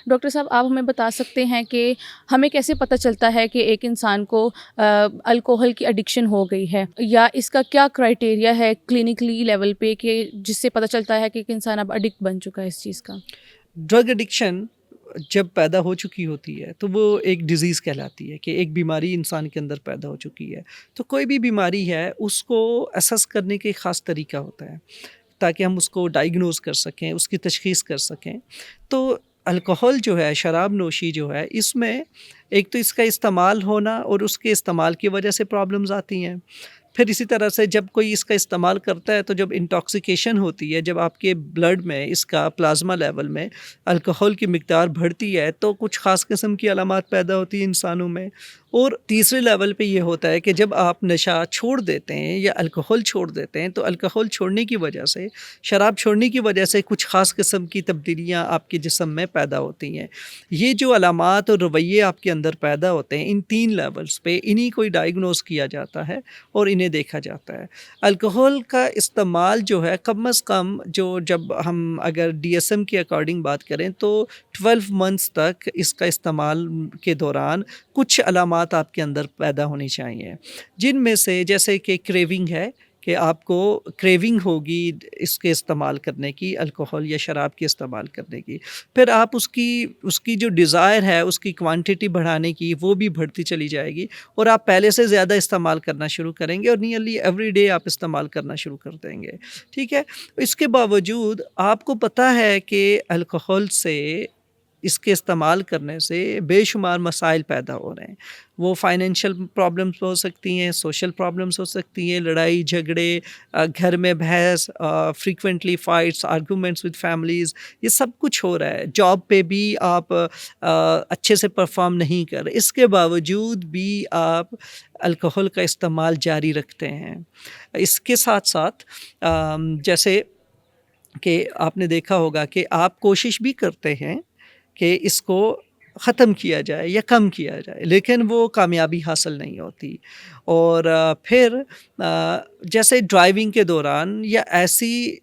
Doctor صاحب آپ ہمیں بتا سکتے ہیں کہ ہمیں کیسے پتہ چلتا ہے کہ ایک انسان کو الکوہل کی ایڈکشن ہو گئی ہے، یا اس کا کیا کرائٹیریا ہے کلینکلی لیول پہ کہ جس سے پتہ چلتا ہے کہ ایک انسان اب ایڈکٹ بن چکا ہے اس چیز کا؟ ڈرگ ایڈکشن جب پیدا ہو چکی ہوتی ہے تو وہ ایک ڈیزیز کہلاتی ہے، کہ ایک بیماری انسان کے اندر پیدا ہو چکی ہے. تو کوئی بھی بیماری ہے اس کو اسس کرنے کے خاص طریقہ ہوتا ہے تاکہ ہم اس کو ڈائگنوز کر سکیں، اس کی تشخیص کر سکیں. تو الکوہل جو ہے، شراب نوشی جو ہے، اس میں ایک تو اس کا استعمال ہونا اور اس کے استعمال کی وجہ سے پرابلمز آتی ہیں. پھر اسی طرح سے جب کوئی اس کا استعمال کرتا ہے تو جب انٹاکسیکیشن ہوتی ہے، جب آپ کے بلڈ میں اس کا پلازما لیول میں الکوہل کی مقدار بڑھتی ہے تو کچھ خاص قسم کی علامات پیدا ہوتی ہیں انسانوں میں. اور تیسرے لیول پہ یہ ہوتا ہے کہ جب آپ نشہ چھوڑ دیتے ہیں یا الکوہل چھوڑ دیتے ہیں تو الکوہل چھوڑنے کی وجہ سے، شراب چھوڑنے کی وجہ سے کچھ خاص قسم کی تبدیلیاں آپ کے جسم میں پیدا ہوتی ہیں. یہ جو علامات اور رویے آپ کے اندر پیدا ہوتے ہیں، ان 3 لیولز پہ انہی کو ڈائگنوز کیا جاتا ہے اور انہیں دیکھا جاتا ہے. الکوہل کا استعمال جو ہے کم از کم جب ہم اگر DSM کے اکارڈنگ بات کریں تو 12 منتھس تک اس کا استعمال کے دوران کچھ علامات آپ کے اندر پیدا ہونی چاہیے، جن میں سے جیسے کہ کریونگ ہے، کہ آپ کو کریونگ ہوگی اس کے استعمال کرنے کی، الکوہل یا شراب کے استعمال کرنے کی. پھر آپ اس کی جو ڈیزائر ہے اس کی کوانٹٹی بڑھانے کی، وہ بھی بڑھتی چلی جائے گی اور آپ پہلے سے زیادہ استعمال کرنا شروع کریں گے اور نیئرلی ایوری ڈے آپ استعمال کرنا شروع کر دیں گے. ٹھیک ہے. اس کے باوجود آپ کو پتہ ہے کہ الکوہل سے، اس کے استعمال کرنے سے بے شمار مسائل پیدا ہو رہے ہیں. وہ فائنینشیل پرابلمس ہو سکتی ہیں، سوشل پرابلمس ہو سکتی ہیں، لڑائی جھگڑے، گھر میں بحث، frequently fights, arguments with families, یہ سب کچھ ہو رہا ہے. جاب پہ بھی آپ اچھے سے پرفارم نہیں کر رہے، اس کے باوجود بھی آپ الکوہل کا استعمال جاری رکھتے ہیں. اس کے ساتھ ساتھ جیسے کہ آپ نے دیکھا ہوگا کہ آپ کوشش بھی کرتے ہیں کہ اس کو ختم کیا جائے یا کم کیا جائے، لیکن وہ کامیابی حاصل نہیں ہوتی. اور پھر جیسے ڈرائیونگ کے دوران یا ایسی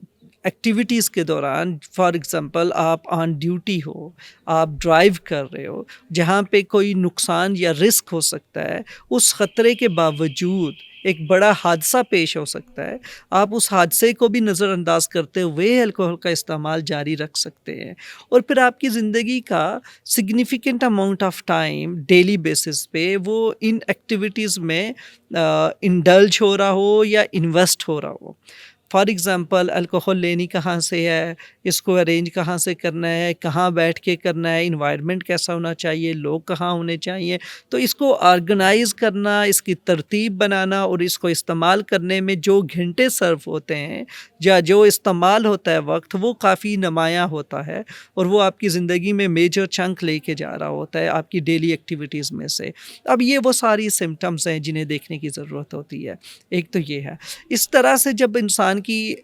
ایکٹیویٹیز کے دوران، فار ایگزامپل آپ آن ڈیوٹی ہو، آپ ڈرائیو کر رہے ہو جہاں پہ کوئی نقصان یا رسک ہو سکتا ہے، اس خطرے کے باوجود ایک بڑا حادثہ پیش ہو سکتا ہے، آپ اس حادثے کو بھی نظر انداز کرتے ہوئے الکوہل کا استعمال جاری رکھ سکتے ہیں. اور پھر آپ کی زندگی کا significant amount of time daily basis پہ وہ ان ایکٹیویٹیز میں انڈلج ہو رہا ہو یا انویسٹ ہو رہا ہو. فار ایگزامپل الکوہل لینی کہاں سے ہے، اس کو ارینج کہاں سے کرنا ہے، کہاں بیٹھ کے کرنا ہے، انوائرمنٹ کیسا ہونا چاہیے، لوگ کہاں ہونے چاہیے. تو اس کو آرگنائز کرنا، اس کی ترتیب بنانا اور اس کو استعمال کرنے میں جو گھنٹے صرف ہوتے ہیں یا جو استعمال ہوتا ہے وقت، وہ کافی نمایاں ہوتا ہے اور وہ آپ کی زندگی میں میجر چنک لے کے جا رہا ہوتا ہے آپ کی ڈیلی ایکٹیویٹیز میں سے. اب یہ وہ ساری سمٹمز ہیں جنہیں دیکھنے کی ضرورت ہوتی ہے. ایک تو یہ ہے. اس طرح سے جب انسان کی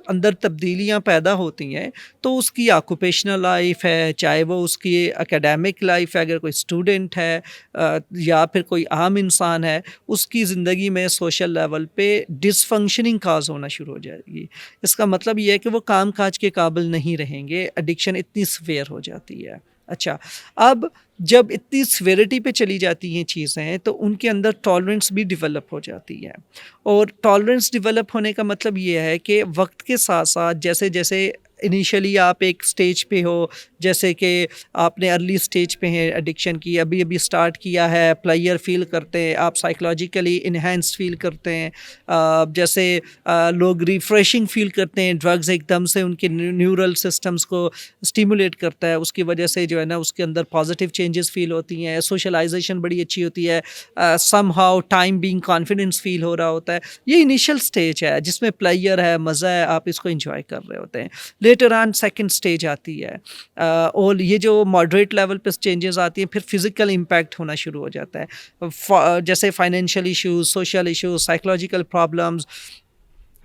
اندر تبدیلیاں پیدا ہوتی ہیں تو اس کی آکوپیشنل لائف ہے، چاہے وہ اس کی اکیڈیمک لائف ہے، اگر کوئی اسٹوڈنٹ ہے یا پھر کوئی عام انسان ہے، اس کی زندگی میں سوشل لیول پہ ڈس فنکشننگ کاز ہونا شروع ہو جائے گی. اس کا مطلب یہ ہے کہ وہ کام کاج کے قابل نہیں رہیں گے، ایڈکشن اتنی سویئر ہو جاتی ہے. اچھا، اب جب اتنی سویرٹی پہ چلی جاتی ہیں چیزیں تو ان کے اندر ٹالرنس بھی ڈیولپ ہو جاتی ہے. اور ٹالرنس ڈیولپ ہونے کا مطلب یہ ہے کہ وقت کے ساتھ ساتھ جیسے جیسے انیشلی آپ ایک سٹیج پہ ہو، جیسے کہ آپ نے ارلی سٹیج پہ ہیں ایڈکشن کی، ابھی سٹارٹ کیا ہے، پلیئر فیل کرتے ہیں، آپ سائیکلوجیکلی انہینس فیل کرتے ہیں، جیسے لوگ ریفریشنگ فیل کرتے ہیں، ڈرگز ایک دم سے ان کے نیورل سسٹمز کو اسٹیمولیٹ کرتا ہے، اس کی وجہ سے جو ہے نا اس کے اندر پازیٹیو چینجز فیل ہوتی ہیں، سوشلائزیشن بڑی اچھی ہوتی ہے، somehow time being confidence feel ہو رہا ہوتا ہے. یہ انیشل سٹیج ہے جس میں پلیئر ہے، مزہ ہے، آپ اس کو انجوائے کر رہے ہوتے ہیں. لیٹر آن سیکنڈ سٹیج آتی ہے اور یہ جو ماڈریٹ لیول پہ چینجز آتی ہیں، پھر فزیکل امپیکٹ ہونا شروع ہو جاتا ہے، جیسے financial issues, social issues, psychological problems.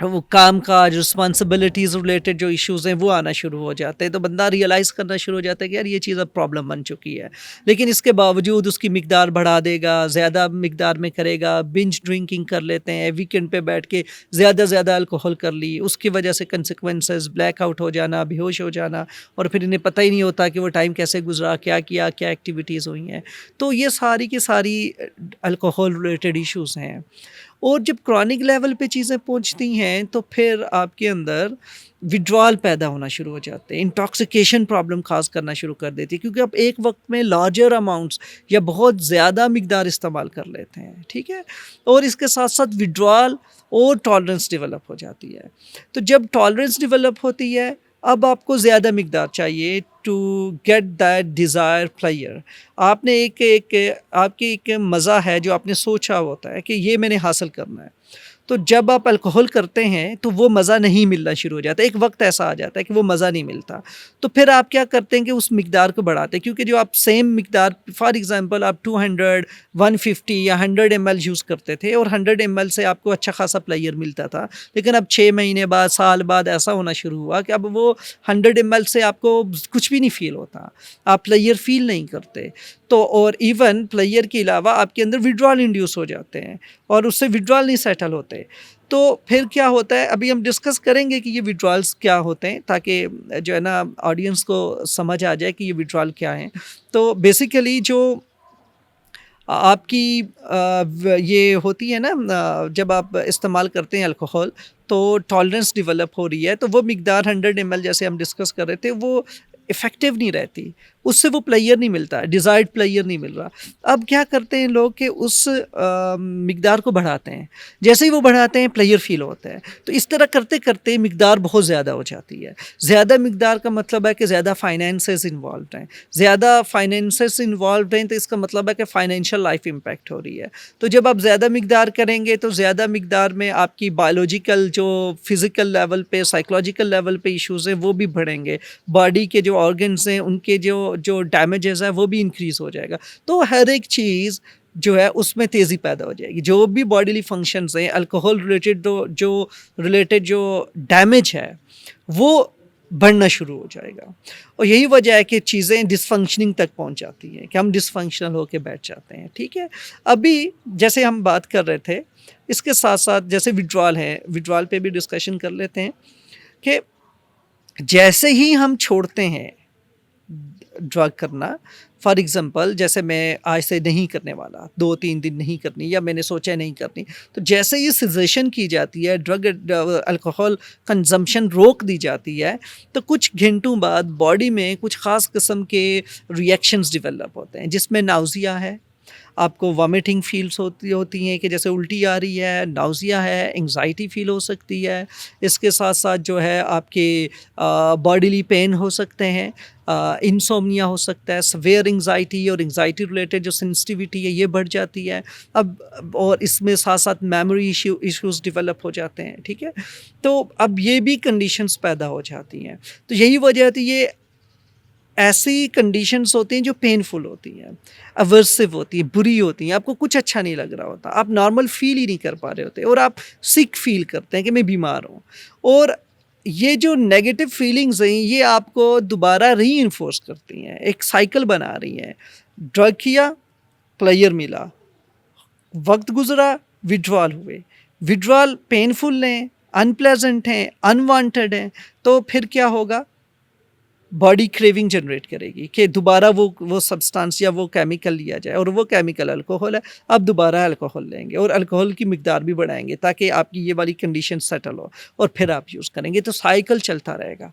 وہ کام کاج رسپانسبلٹیز ریلیٹڈ جو ایشوز ہیں وہ آنا شروع ہو جاتے ہیں، تو بندہ ریئلائز کرنا شروع ہو جاتا ہے کہ یار یہ چیز اب پرابلم بن چکی ہے، لیکن اس کے باوجود اس کی مقدار بڑھا دے گا، زیادہ مقدار میں کرے گا، بنج ڈرنکنگ کر لیتے ہیں، ویکینڈ پہ بیٹھ کے زیادہ الکوہل کر لی، اس کی وجہ سے کنسیکوینسز بلیک آؤٹ ہو جانا، بے ہوش ہو جانا، اور پھر انہیں پتہ ہی نہیں ہوتا کہ وہ ٹائم کیسے گزرا، کیا کیا، کیا ایکٹیویٹیز ہوئی ہیں. تو یہ ساری کی ساری الکوہل ریلیٹڈ ایشوز ہیں. اور جب کرونک لیول پہ چیزیں پہنچتی ہیں تو پھر آپ کے اندر وڈرال پیدا ہونا شروع ہو جاتے ہیں، انٹاکسیکیشن پرابلم خاص کرنا شروع کر دیتی ہے، کیونکہ آپ ایک وقت میں لارجر اماؤنٹس یا بہت زیادہ مقدار استعمال کر لیتے ہیں، ٹھیک ہے. اور اس کے ساتھ ساتھ وڈرال اور ٹالرنس ڈیولپ ہو جاتی ہے. تو جب ٹالرنس ڈیولپ ہوتی ہے اب آپ کو زیادہ مقدار چاہیے to get that desire player. آپ نے آپ کی ایک مزہ ہے جو آپ نے سوچا ہوتا ہے کہ یہ میں نے حاصل کرنا ہے. تو جب آپ الکوہل کرتے ہیں تو وہ مزہ نہیں ملنا شروع ہو جاتا ہے، ایک وقت ایسا آ جاتا ہے کہ وہ مزہ نہیں ملتا. تو پھر آپ کیا کرتے ہیں کہ اس مقدار کو بڑھاتے ہیں، کیونکہ جو آپ سیم مقدار فار ایگزامپل آپ 200 150 یا 100 ml یوز کرتے تھے اور 100 ml سے آپ کو اچھا خاصا پلیئر ملتا تھا، لیکن اب 6 مہینے بعد سال بعد ایسا ہونا شروع ہوا کہ اب وہ 100 ml سے آپ کو کچھ بھی نہیں فیل ہوتا، آپ پلیئر فیل نہیں کرتے. تو اور ایون پلیئر کے علاوہ آپ کے اندر وڈرال انڈیوس ہو جاتے ہیں اور اس سے وڈرال نہیں سیٹل ہوتے. تو پھر کیا ہوتا ہے، ابھی ہم ڈسکس کریں گے کہ یہ وڈرالس کیا ہوتے ہیں تاکہ جو ہے نا آڈینس کو سمجھ آ جائے کہ یہ وڈرال کیا ہیں. تو بیسیکلی جو آپ کی یہ ہوتی ہے نا، جب آپ استعمال کرتے ہیں الکوہل تو ٹالرنس ڈیولپ ہو رہی ہے، تو وہ مقدار 100 ml جیسے ہم ڈسکس کر رہے تھے وہ افیکٹو نہیں رہتی، اس سے وہ پلیئر نہیں ملتا، ڈیزائرڈ پلیئر نہیں مل رہا. اب کیا کرتے ہیں لوگ کہ اس مقدار کو بڑھاتے ہیں، جیسے ہی وہ بڑھاتے ہیں پلیئر فیل ہوتا ہے. تو اس طرح کرتے کرتے مقدار بہت زیادہ ہو جاتی ہے. زیادہ مقدار کا مطلب ہے کہ زیادہ فائنینسز انوالوڈ ہیں، زیادہ فائنینسز انوالوڈ ہیں تو اس کا مطلب ہے کہ فائنینشیل لائف امپیکٹ ہو رہی ہے. تو جب آپ زیادہ مقدار کریں گے تو زیادہ مقدار میں آپ کی بایولوجیکل جو فزیکل لیول پہ سائیکولوجیکل لیول پہ ایشوز ہیں وہ بھی بڑھیں گے، باڈی کے جو آرگنز ہیں ان کے جو ڈیمیجز ہیں وہ بھی انکریز ہو جائے گا. تو ہر ایک چیز جو ہے اس میں تیزی پیدا ہو جائے گی. جو بھی باڈیلی فنکشنز ہیں الکوہل ریلیٹڈ جو ڈیمیج ہے وہ بڑھنا شروع ہو جائے گا. اور یہی وجہ ہے کہ چیزیں ڈس فنکشننگ تک پہنچ جاتی ہیں کہ ہم ڈس فنکشنل ہو کے بیٹھ جاتے ہیں، ٹھیک ہے. ابھی جیسے ہم بات کر رہے تھے اس کے ساتھ ساتھ جیسے وڈرال ہے، وڈرال پہ بھی ڈسکشن کر لیتے ہیں کہ جیسے ہی ہم چھوڑتے ہیں ڈرگ کرنا، فار ایگزامپل جیسے میں آج سے نہیں کرنے والا، 2-3 دن نہیں کرنی یا میں نے سوچا نہیں کرنی، تو جیسے یہ سجیشن کی جاتی ہے الکوہل کنزمپشن روک دی جاتی ہے تو کچھ گھنٹوں بعد باڈی میں کچھ خاص قسم کے ریئیکشنز ڈیولپ ہوتے ہیں، جس میں ناؤزیا ہے، آپ کو وامیٹنگ فیلس ہوتی ہیں کہ جیسے الٹی آ رہی ہے، ناؤزیا ہے، انگزائٹی فیل ہو سکتی ہے. اس کے ساتھ ساتھ جو ہے آپ کے باڈیلی پین ہو سکتے ہیں، انسومنیا ہو سکتا ہے، سویئر انگزائٹی اور انگزائٹی ریلیٹڈ جو سینسٹیوٹی ہے یہ بڑھ جاتی ہے. اب اور اس میں ساتھ ساتھ میموری ایشوز ڈیولپ ہو جاتے ہیں، ٹھیک ہے. تو اب یہ بھی کنڈیشنز پیدا ہو جاتی ہیں. تو یہی وجہ ہوتی ہے، یہ ایسی کنڈیشنز ہوتی ہیں جو پینفل ہوتی ہیں، ایورسو ہوتی ہیں، بری ہوتی ہیں، آپ کو کچھ اچھا نہیں لگ رہا ہوتا، آپ نارمل فیل ہی نہیں کر پا رہے ہوتے اور آپ سک فیل کرتے ہیں کہ میں بیمار ہوں. اور یہ جو نیگیٹو فیلنگز ہیں یہ آپ کو دوبارہ ری انفورس کرتی ہیں، ایک سائیکل بنا رہی ہیں. ڈرگ کیا، پلیئر ملا، وقت گزرا، وڈرال ہوئے، وڈرال پینفل ہیں، ان پلیزنٹ ہیں، انوانٹیڈ ہیں، تو پھر کیا ہوگا، باڈی کریونگ جنریٹ کرے گی کہ دوبارہ وہ سبسٹانس یا وہ کیمیکل لیا جائے، اور وہ کیمیکل الکوہل ہے. اب دوبارہ الکوہل لیں گے اور الکوہل کی مقدار بھی بڑھائیں گے تاکہ آپ کی یہ والی کنڈیشن سیٹل ہو، اور پھر آپ یوز کریں گے. تو سائیکل چلتا رہے گا.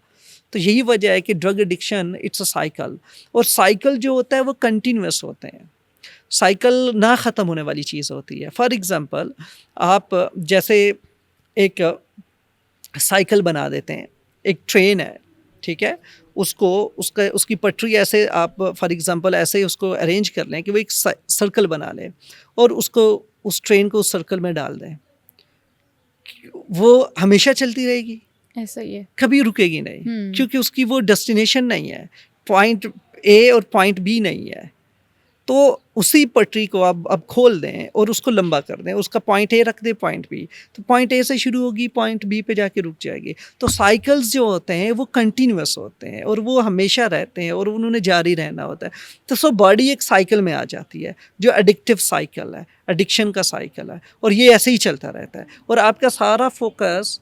تو یہی وجہ ہے کہ drug addiction it's a cycle, اور سائیکل جو ہوتا ہے وہ کنٹینیوس ہوتے ہیں، سائیکل نہ ختم ہونے والی چیز ہوتی ہے. فار ایگزامپل آپ جیسے ایک سائیکل بنا دیتے ہیں، ایک ٹرین ہے، ٹھیک ہے، اس کی پٹری ایسے آپ فار ایگزامپل ایسے اس کو ارینج کر لیں کہ وہ ایک سرکل بنا لیں اور اس ٹرین کو اس سرکل میں ڈال دیں، وہ ہمیشہ چلتی رہے گی، ایسا ہی ہے، کبھی رکے گی نہیں، کیونکہ اس کی وہ ڈیسٹینیشن نہیں ہے، پوائنٹ اے اور پوائنٹ بی نہیں ہے. تو اسی پٹری کو آپ اب کھول دیں اور اس کو لمبا کر دیں، اس کا پوائنٹ اے رکھ دیں پوائنٹ بی، تو پوائنٹ اے سے شروع ہوگی پوائنٹ بی پہ جا کے رک جائے گی. تو سائیکلز جو ہوتے ہیں وہ کنٹینیوس ہوتے ہیں اور وہ ہمیشہ رہتے ہیں اور انہوں نے جاری رہنا ہوتا ہے. تو سو باڈی ایک سائیکل میں آ جاتی ہے جو ایڈکٹیو سائیکل ہے، ایڈکشن کا سائیکل ہے، اور یہ ایسے ہی چلتا رہتا ہے. اور آپ کا سارا فوکس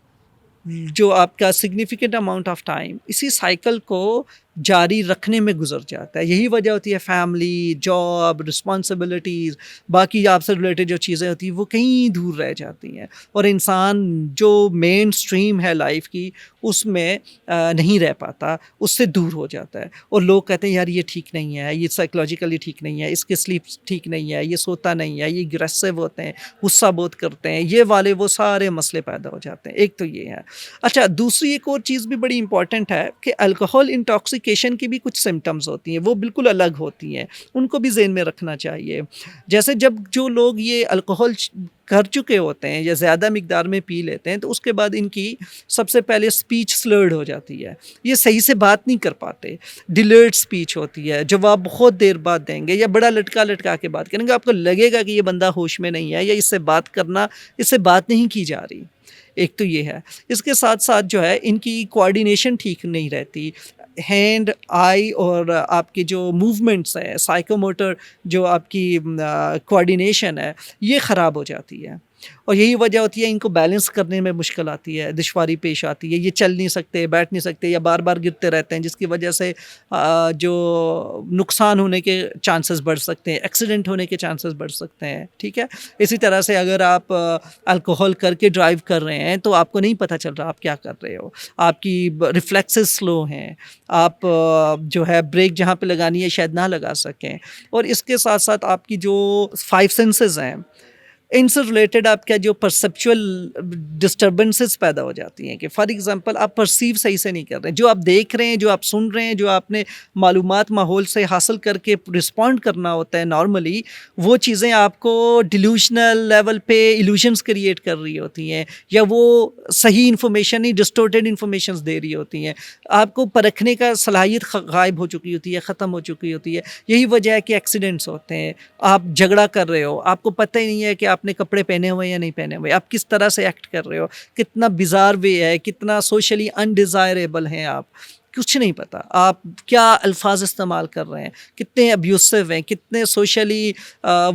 جو آپ کا سگنیفیکنٹ اماؤنٹ آف ٹائم اسی سائیکل کو جاری رکھنے میں گزر جاتا ہے. یہی وجہ ہوتی ہے فیملی، جاب، رسپانسبلٹیز، باقی آپ سے ریلیٹڈ جو چیزیں ہوتی ہیں وہ کہیں دور رہ جاتی ہیں، اور انسان جو مین اسٹریم ہے لائف کی اس میں نہیں رہ پاتا، اس سے دور ہو جاتا ہے. اور لوگ کہتے ہیں یار یہ ٹھیک نہیں ہے، یہ سائیکولوجیکلی ٹھیک نہیں ہے، اس کی سلیپ ٹھیک نہیں ہے، یہ سوتا نہیں ہے، یہ اگریسو ہوتے ہیں، غصہ بہت کرتے ہیں، یہ والے وہ سارے مسئلے پیدا ہو جاتے ہیں. ایک تو یہ ہے. اچھا، دوسری ایک اور چیز بھی بڑی امپورٹنٹ ہے کہ الکوہول انٹاکسیکیشن کی بھی کچھ سمٹمز ہوتی ہیں، وہ بالکل الگ ہوتی ہیں، ان کو بھی ذہن میں رکھنا چاہیے. جیسے جب جو لوگ یہ الکوہول کر چکے ہوتے ہیں یا زیادہ مقدار میں پی لیتے ہیں تو اس کے بعد ان کی سب سے پہلے سپیچ سلرڈ ہو جاتی ہے، یہ صحیح سے بات نہیں کر پاتے، ڈیلیڈ سپیچ ہوتی ہے، جواب بہت دیر بعد دیں گے یا بڑا لٹکا لٹکا کے بات کریں گے، آپ کو لگے گا کہ یہ بندہ ہوش میں نہیں ہے یا اس سے بات نہیں کی جا رہی. ایک تو یہ ہے. اس کے ساتھ ساتھ جو ہے ان کی کوآرڈینیشن ٹھیک نہیں رہتی، ہینڈ، آئی اور آپ کی جو موومنٹس ہیں، سائیکوموٹر جو آپ کی کوآرڈینیشن ہے یہ خراب ہو جاتی ہے. اور یہی وجہ ہوتی ہے ان کو بیلنس کرنے میں مشکل آتی ہے، دشواری پیش آتی ہے، یہ چل نہیں سکتے، بیٹھ نہیں سکتے یا بار بار گرتے رہتے ہیں، جس کی وجہ سے جو نقصان ہونے کے چانسز بڑھ سکتے ہیں، ایکسیڈنٹ ہونے کے چانسز بڑھ سکتے ہیں. ٹھیک ہے. اسی طرح سے اگر آپ الکوہول کر کے ڈرائیو کر رہے ہیں تو آپ کو نہیں پتہ چل رہا آپ کیا کر رہے ہو، آپ کی ریفلیکسز سلو ہیں، آپ جو ہے بریک جہاں پہ لگانی ہے شاید نہ لگا سکیں. اور اس کے ساتھ ساتھ آپ کی جو 5 سینسز ہیں ان سے ریلیٹڈ آپ کا جو پرسیپچول ڈسٹربنسز پیدا ہو جاتی ہیں کہ فار ایگزامپل آپ پرسیو صحیح سے نہیں کر رہے ہیں، جو آپ دیکھ رہے ہیں، جو آپ سن رہے ہیں، جو آپ نے معلومات ماحول سے حاصل کر کے رسپونڈ کرنا ہوتا ہے نارملی، وہ چیزیں آپ کو ڈیلیوژنل لیول پہ ایلوژنس کریٹ کر رہی ہوتی ہیں یا وہ صحیح انفارمیشن نہیں ڈسٹورٹیڈ انفارمیشنز دے رہی ہوتی ہیں، آپ کو پرکھنے کا صلاحیت غائب ہو چکی ہوتی ہے، ختم ہو چکی ہوتی ہے. یہی وجہ ہے کہ ایکسیڈنٹس ہوتے ہیں. آپ جھگڑا کر رہے ہو، آپ کو پتہ ہی نہیں ہے کہ آپ نے کپڑے پہنے ہوئے یا نہیں پہنے ہوئے، آپ کس طرح سے ایکٹ کر رہے ہو، کتنا بیزار وے ہے، کتنا سوشلی انڈیزائریبل ہیں، آپ کچھ نہیں پتہ، آپ کیا الفاظ استعمال کر رہے ہیں، کتنے ابیوسو ہیں، کتنے سوشلی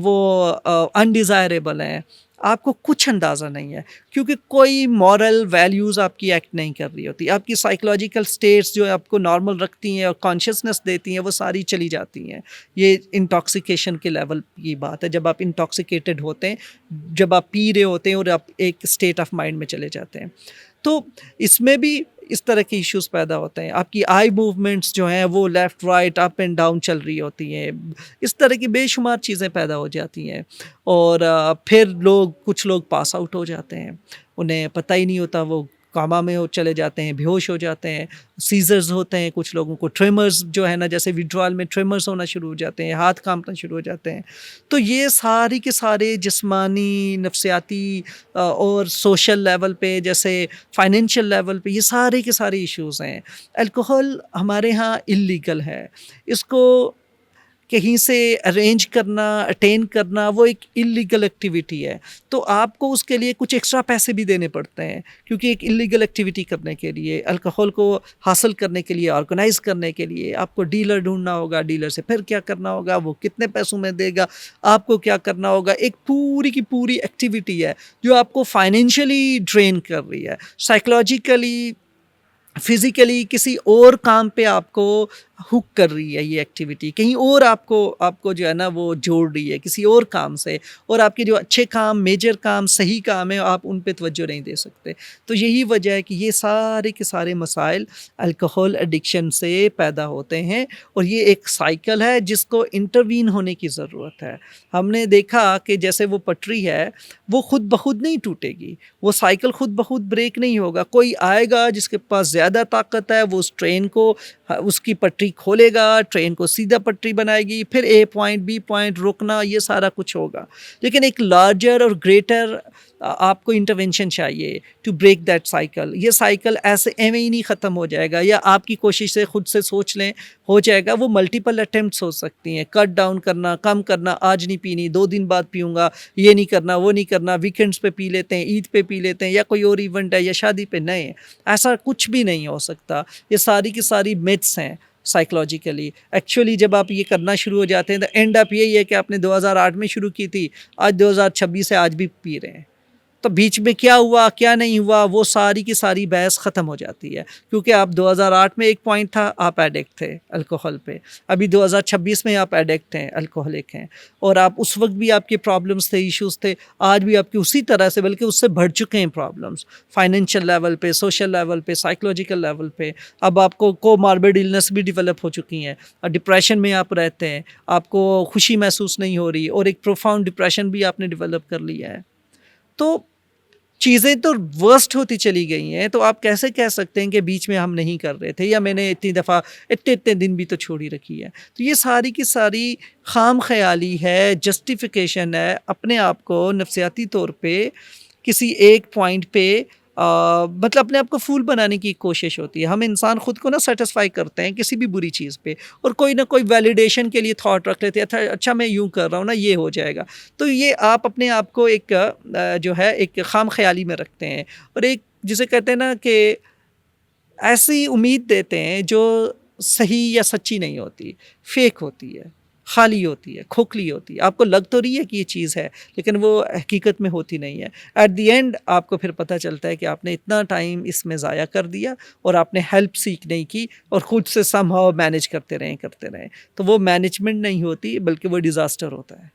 وہ انڈیزائریبل ہیں، آپ کو کچھ اندازہ نہیں ہے کیونکہ کوئی مورل ویلیوز آپ کی ایکٹ نہیں کر رہی ہوتی. آپ کی سائیکولوجیکل سٹیٹس جو آپ کو نارمل رکھتی ہیں اور کانشیسنس دیتی ہیں وہ ساری چلی جاتی ہیں. یہ انٹاکسیکیشن کے لیول کی بات ہے، جب آپ انٹاکسیکیٹڈ ہوتے ہیں، جب آپ پی رہے ہوتے ہیں اور آپ ایک اسٹیٹ آف مائنڈ میں چلے جاتے ہیں. تو اس میں بھی اس طرح کے ایشوز پیدا ہوتے ہیں. آپ کی آئی موومنٹس جو ہیں وہ left right up and down چل رہی ہوتی ہیں، اس طرح کی بے شمار چیزیں پیدا ہو جاتی ہیں. اور پھر کچھ لوگ پاس آؤٹ ہو جاتے ہیں، انہیں پتہ ہی نہیں ہوتا، وہ کاما میں چلے جاتے ہیں، بے ہوش ہو جاتے ہیں. سیزرز ہوتے ہیں کچھ لوگوں کو، ٹریمرز جو ہے نا جیسے وڈرال میں ٹریمرز ہونا شروع ہو جاتے ہیں، ہاتھ کانپنا شروع ہو جاتے ہیں. تو یہ ساری کے سارے جسمانی، نفسیاتی اور سوشل لیول پہ، جیسے فائنینشیل لیول پہ، یہ سارے کے سارے ایشوز ہیں. الکوہول ہمارے ہاں اللیگل ہے، اس کو کہیں سے ارینج کرنا، اٹین کرنا وہ ایک اللیگل ایکٹیویٹی ہے. تو آپ کو اس کے لیے کچھ ایکسٹرا پیسے بھی دینے پڑتے ہیں کیونکہ ایک اللیگل ایکٹیویٹی کرنے کے لیے، الکوہول کو حاصل کرنے کے لیے، آرگنائز کرنے کے لیے آپ کو ڈیلر ڈھونڈنا ہوگا، ڈیلر سے پھر کیا کرنا ہوگا، وہ کتنے پیسوں میں دے گا، آپ کو کیا کرنا ہوگا. ایک پوری کی پوری ایکٹیویٹی ہے جو آپ کو فائنینشلی ڈرین کر رہی ہے، سائیکولوجیکلی، فزیکلی کسی اور کام پہ آپ کو ہک کر رہی ہے. یہ ایکٹیویٹی کہیں اور آپ کو جو ہے نا وہ جوڑ رہی ہے کسی اور کام سے، اور آپ کے جو اچھے کام، میجر کام، صحیح کام ہے، آپ ان پہ توجہ نہیں دے سکتے. تو یہی وجہ ہے کہ یہ سارے کے سارے مسائل الکوہول ایڈکشن سے پیدا ہوتے ہیں، اور یہ ایک سائیکل ہے جس کو انٹروین ہونے کی ضرورت ہے. ہم نے دیکھا کہ جیسے وہ پٹری ہے وہ خود بخود نہیں ٹوٹے گی، وہ سائیکل خود بخود بریک نہیں ہوگا. کوئی آئے گا جس کے پاس زیادہ طاقت ہے، وہ اس ٹرین کو، اس کی پٹری پٹری کھولے گا، ٹرین کو سیدھا پٹری بنائے گی، پھر اے پوائنٹ بی پوائنٹ روکنا، یہ سارا کچھ ہوگا. لیکن ایک لارجر اور گریٹر آپ کو انٹرونشن چاہیے ٹو بریک دیٹ سائیکل. یہ سائیکل ایسے ایویں ہی نہیں ختم ہو جائے گا، یا آپ کی کوشش سے خود سے سوچ لیں ہو جائے گا. وہ ملٹیپل اٹیمپٹس ہو سکتی ہیں. کٹ ڈاؤن کرنا، کم کرنا، آج نہیں پینی، 2 دن بعد پیوں گا، یہ نہیں کرنا، وہ نہیں کرنا، ویکینڈس پہ پی لیتے ہیں، عید پہ پی لیتے ہیں، یا کوئی اور ایونٹ ہے یا شادی پہ. نہیں، ایسا کچھ بھی نہیں ہو سکتا. یہ ساری کی ساری میتھس ہیں سائیکلوجیکلی. ایکچولی جب آپ یہ کرنا شروع ہو جاتے ہیں تو اینڈ اپ یہی ہے کہ آپ نے 2008 میں شروع کی تھی، آج 2026 سے آج بھی پی رہے ہیں. تو بیچ میں کیا ہوا کیا نہیں ہوا وہ ساری کی ساری بحث ختم ہو جاتی ہے. کیونکہ آپ 2008 میں ایک پوائنٹ تھا، آپ ایڈکٹ تھے الکوہل پہ. ابھی 2026 میں آپ ایڈکٹ ہیں، الکوہلک ہیں. اور آپ اس وقت بھی آپ کے پرابلمس تھے، ایشوز تھے، آج بھی آپ کی اسی طرح سے، بلکہ اس سے بڑھ چکے ہیں پرابلمس. فائنینشیل لیول پہ، سوشل لیول پہ، سائیکلوجیکل لیول پہ. اب آپ کو ماربڈ النس بھی ڈیولپ ہو چکی ہیں، ڈپریشن میں آپ رہتے ہیں، آپ کو خوشی محسوس نہیں ہو رہی، اور ایک پروفاؤنڈ ڈپریشن بھی آپ نے ڈیولپ کر لیا ہے. تو چیزیں تو ورسٹ ہوتی چلی گئی ہیں. تو آپ کیسے کہہ سکتے ہیں کہ بیچ میں ہم نہیں کر رہے تھے، یا میں نے اتنی دفعہ اتنے دن بھی تو چھوڑی رکھی ہے. تو یہ ساری کی ساری خام خیالی ہے، جسٹیفیکیشن ہے، اپنے آپ کو نفسیاتی طور پہ کسی ایک پوائنٹ پہ مطلب اپنے آپ کو فول بنانے کی کوشش ہوتی ہے. ہم انسان خود کو نا سیٹسفائی کرتے ہیں کسی بھی بری چیز پہ، اور کوئی نہ کوئی ویلیڈیشن کے لیے تھاٹ رکھ لیتے ہیں، اچھا میں یوں کر رہا ہوں نا، یہ ہو جائے گا. تو یہ آپ اپنے آپ کو ایک جو ہے ایک خام خیالی میں رکھتے ہیں، اور ایک جسے کہتے ہیں نا کہ ایسی امید دیتے ہیں جو صحیح یا سچی نہیں ہوتی، فیک ہوتی ہے، خالی ہوتی ہے، کھوکھلی ہوتی ہے. آپ کو لگ تو رہی ہے کہ یہ چیز ہے، لیکن وہ حقیقت میں ہوتی نہیں ہے. ایٹ دی اینڈ آپ کو پھر پتہ چلتا ہے کہ آپ نے اتنا ٹائم اس میں ضائع کر دیا، اور آپ نے ہیلپ سیکھ نہیں کی، اور خود سے سم ہاؤ مینیج کرتے رہیں. تو وہ مینجمنٹ نہیں ہوتی، بلکہ وہ ڈیزاسٹر ہوتا ہے.